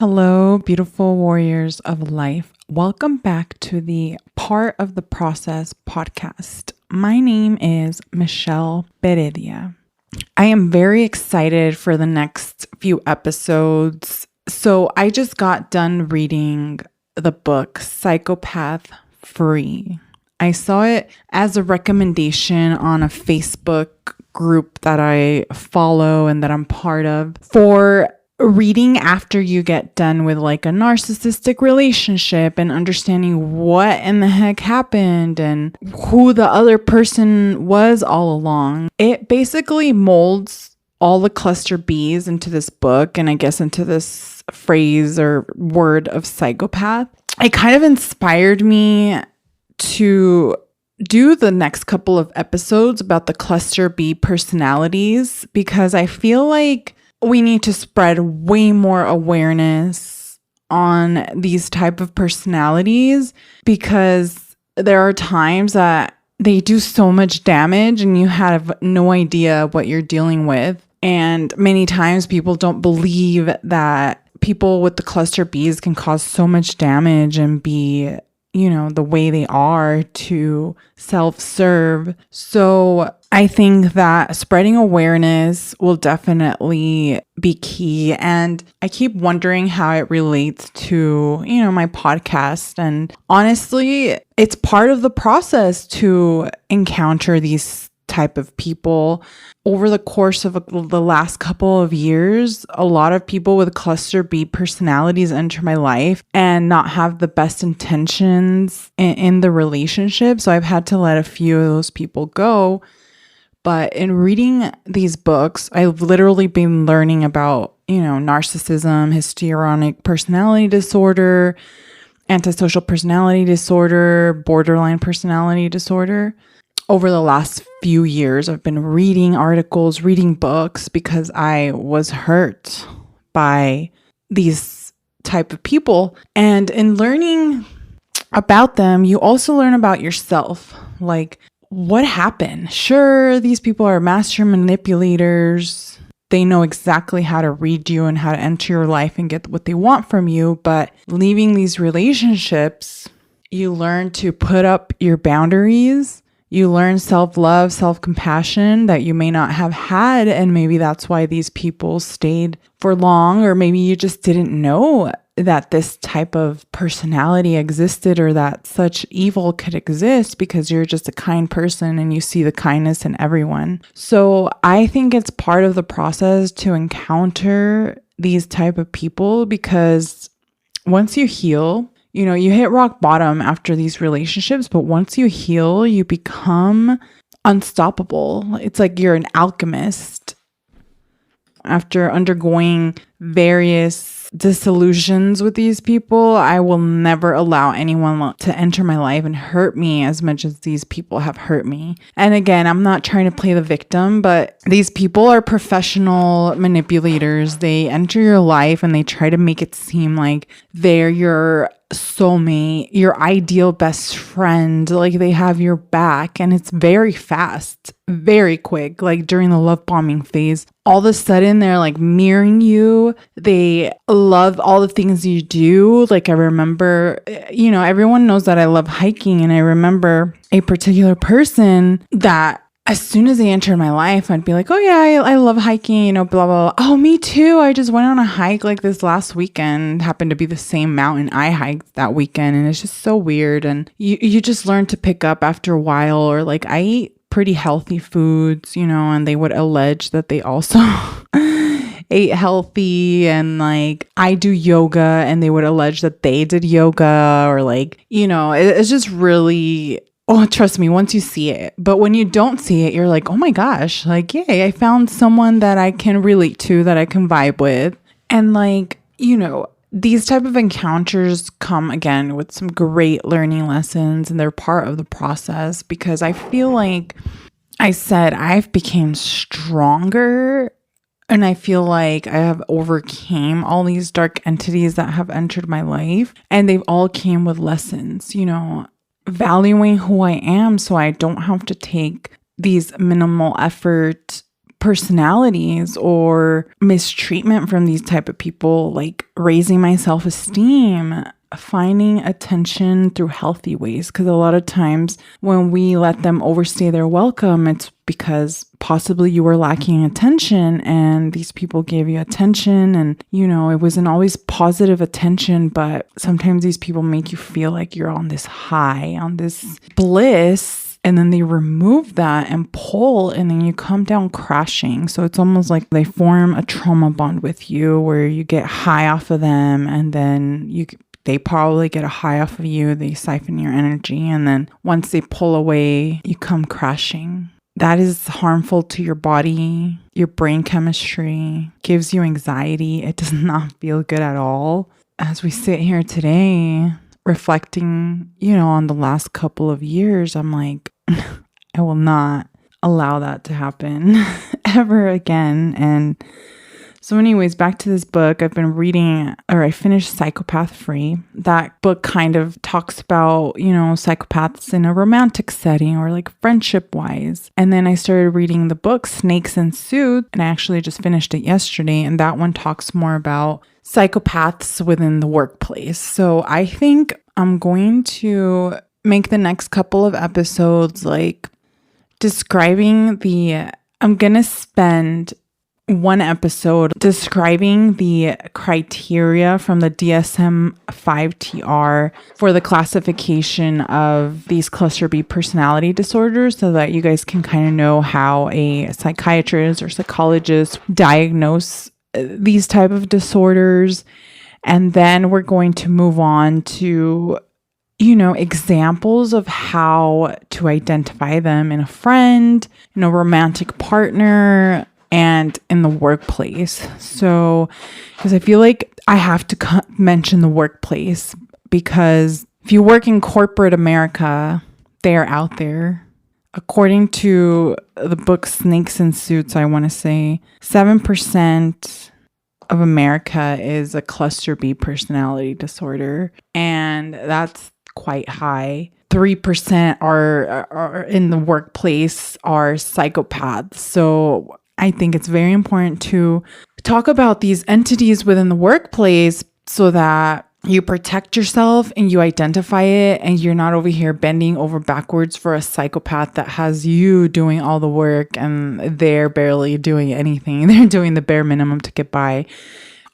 Hello, beautiful warriors of life. Welcome back to the Part of the Process podcast. My name is Michelle Beredia. I am very excited for the next few episodes. So I just got done reading the book Psychopath Free. I saw it as a recommendation on a Facebook group that I follow and that I'm part of for reading after you get done with like a narcissistic relationship and understanding what in the heck happened and who the other person was all along. It basically molds all the cluster Bs into this book and I guess into this phrase or word of psychopath. It kind of inspired me to do the next couple of episodes about the cluster B personalities because I feel like we need to spread way more awareness on these type of personalities because there are times that they do so much damage and you have no idea what you're dealing with. And many times people don't believe that people with the cluster Bs can cause so much damage and be, the way they are to self-serve. So I think that spreading awareness will definitely be key. And I keep wondering how it relates to, my podcast. And honestly, it's part of the process to encounter these type of people. Over the course of the last couple of years, a lot of people with cluster B personalities enter my life and not have the best intentions in the relationship. So I've had to let a few of those people go. But in reading these books, I've literally been learning about, narcissism, histrionic personality disorder, antisocial personality disorder, borderline personality disorder. Over the last few years, I've been reading articles, reading books because I was hurt by these type of people. And in learning about them, you also learn about yourself. Like, what happened? Sure, these people are master manipulators. They know exactly how to read you and how to enter your life and get what they want from you. But leaving these relationships, you learn to put up your boundaries. You learn self-love, self-compassion that you may not have had. And maybe that's why these people stayed for long. Or maybe you just didn't know that this type of personality existed or that such evil could exist because you're just a kind person and you see the kindness in everyone. So I think it's part of the process to encounter these type of people because once you heal, you hit rock bottom after these relationships, but once you heal, you become unstoppable. It's like you're an alchemist. After undergoing various disillusions with these people, I will never allow anyone to enter my life and hurt me as much as these people have hurt me. And again, I'm not trying to play the victim, but these people are professional manipulators. They enter your life and they try to make it seem like they're your soulmate, your ideal best friend, like they have your back, and it's very fast, very quick. Like during the love bombing phase, all of a sudden they're like mirroring you. They love all the things you do. Like I remember, everyone knows that I love hiking, and I remember a particular person that as soon as they entered my life, I'd be like, oh yeah, I love hiking, blah, blah, blah. Oh, me too. I just went on a hike like this last weekend. Happened to be the same mountain I hiked that weekend. And it's just so weird. And you just learn to pick up after a while. Or like I eat pretty healthy foods, and they would allege that they also ate healthy. And like I do yoga and they would allege that they did yoga, or like, it's just really... Oh, trust me, once you see it. But when you don't see it, you're like, oh my gosh, like, yay, I found someone that I can relate to, that I can vibe with. And like, these type of encounters come again with some great learning lessons, and they're part of the process because I feel like I said I've become stronger, and I feel like I have overcame all these dark entities that have entered my life, and they've all came with lessons, valuing who I am so I don't have to take these minimal effort personalities or mistreatment from these type of people, like raising my self-esteem, finding attention through healthy ways. Because a lot of times when we let them overstay their welcome, it's because possibly you were lacking attention and these people gave you attention, and it wasn't always positive attention, but sometimes these people make you feel like you're on this high, on this bliss. And then they remove that and pull, and then you come down crashing. So it's almost like they form a trauma bond with you where you get high off of them, and then they probably get a high off of you. They siphon your energy. And then once they pull away, you come crashing. That is harmful to your body, your brain chemistry, gives you anxiety. It does not feel good at all. As we sit here today, reflecting, on the last couple of years, I'm like, I will not allow that to happen ever again. And so anyways, back to this book. I've been reading, or I finished Psychopath Free. That book kind of talks about, psychopaths in a romantic setting or like friendship wise. And then I started reading the book Snakes in Suits, and I actually just finished it yesterday. And that one talks more about psychopaths within the workplace. So I think I'm going to make the next couple of episodes like describing I'm going to spend one episode describing the criteria from the DSM-5 TR for the classification of these cluster B personality disorders, so that you guys can kind of know how a psychiatrist or psychologist diagnose these type of disorders. And then we're going to move on to, examples of how to identify them in a friend, in a romantic partner, and in the workplace. So, because I feel like I have to mention the workplace, because if you work in corporate America, they are out there. According to the book Snakes in Suits, I want to say 7% of America is a cluster B personality disorder, and that's quite high. 3% are in the workplace are psychopaths. So I think it's very important to talk about these entities within the workplace so that you protect yourself and you identify it, and you're not over here bending over backwards for a psychopath that has you doing all the work and they're barely doing anything. They're doing the bare minimum to get by.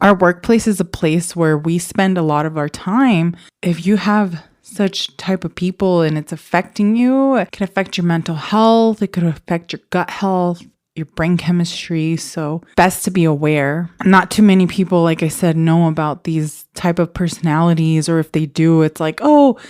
Our workplace is a place where we spend a lot of our time. If you have such type of people and it's affecting you, it can affect your mental health. It could affect your gut health, your brain chemistry. So best to be aware. Not too many people, like I said, know about these type of personalities, or if they do, it's like, oh,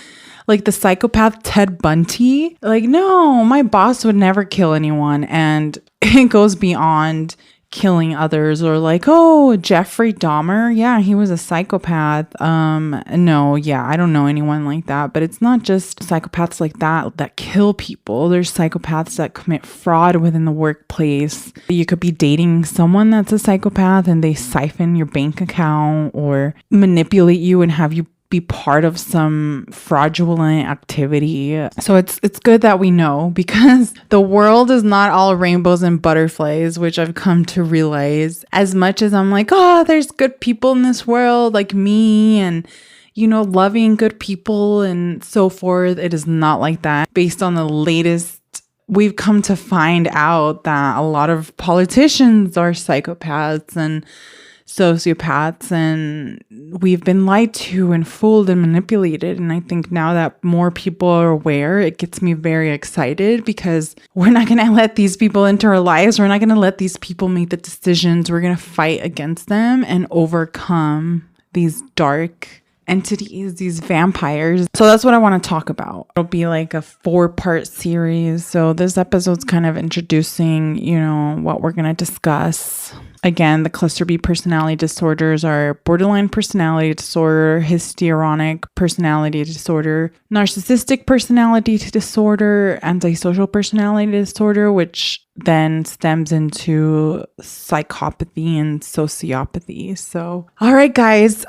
like the psychopath Ted Bundy. Like, no, my boss would never kill anyone. And it goes beyond killing others. Or like, oh, Jeffrey Dahmer. Yeah, he was a psychopath. No, yeah, I don't know anyone like that. But it's not just psychopaths like that kill people. There's psychopaths that commit fraud within the workplace. You could be dating someone that's a psychopath and they siphon your bank account or manipulate you and have you be part of some fraudulent activity. So it's good that we know, because the world is not all rainbows and butterflies, which I've come to realize. As much as I'm like, oh, there's good people in this world like me, and loving good people and so forth, it is not like that. Based on the latest, we've come to find out that a lot of politicians are psychopaths and sociopaths, and we've been lied to and fooled and manipulated. And I think now that more people are aware, it gets me very excited, because we're not going to let these people into our lives. We're not going to let these people make the decisions. We're going to fight against them and overcome these dark entities, these vampires. So that's what I want to talk about. It'll be like a 4-part series. So this episode's kind of introducing, what we're going to discuss. Again, the cluster B personality disorders are borderline personality disorder, histrionic personality disorder, narcissistic personality disorder, antisocial personality disorder, which then stems into psychopathy and sociopathy. So, all right, guys,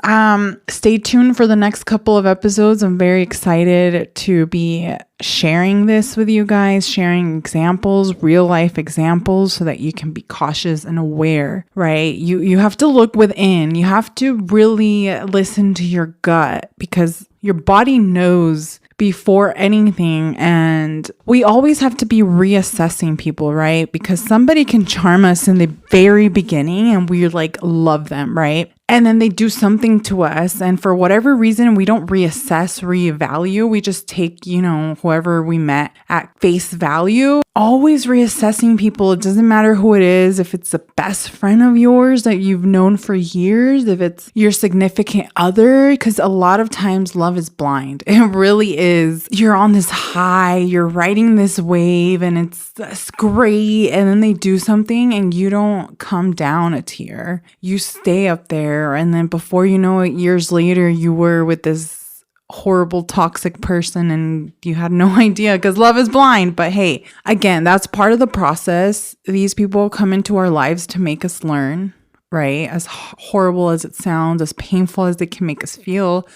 stay tuned for the next couple of episodes. I'm very very excited to be sharing this with you guys, sharing examples, real life examples, so that you can be cautious and aware, right? You have to look within. You have to really listen to your gut, because your body knows before anything. And we always have to be reassessing people, right? Because somebody can charm us in the very beginning and we like love them, right? And then they do something to us, and for whatever reason, we don't reassess, reevaluate. We just take, whoever we met at face value. Always reassessing people. It doesn't matter who it is. If it's a best friend of yours that you've known for years, if it's your significant other, because a lot of times love is blind. It really is. You're on this high, you're riding this wave, and it's great. And then they do something and you don't come down a tier. You stay up there. And then before you know it, years later, you were with this horrible, toxic person and you had no idea, because love is blind. But hey, again, that's part of the process. These people come into our lives to make us learn, right? As horrible as it sounds, as painful as they can make us feel,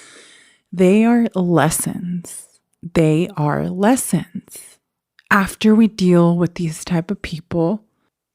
they are lessons. They are lessons. After we deal with these type of people,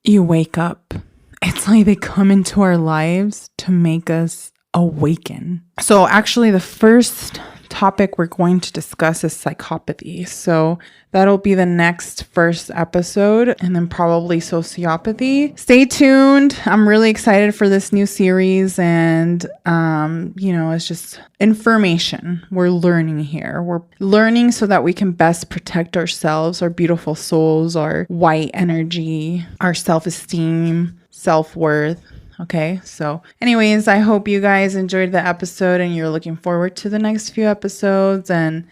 you wake up. It's like they come into our lives to make us awaken. So actually, the first topic we're going to discuss is psychopathy. So that'll be the next first episode, and then probably sociopathy. Stay tuned. I'm really excited for this new series, and it's just information we're learning here. We're learning so that we can best protect ourselves, our beautiful souls, our white energy, our self-esteem, self-worth. Okay, so anyways, I hope you guys enjoyed the episode and you're looking forward to the next few episodes. And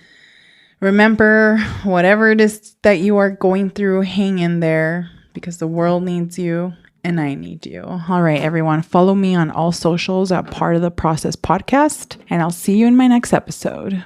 remember, whatever it is that you are going through, hang in there, because the world needs you and I need you. All right, everyone, follow me on all socials at Part of the Process Podcast, and I'll see you in my next episode.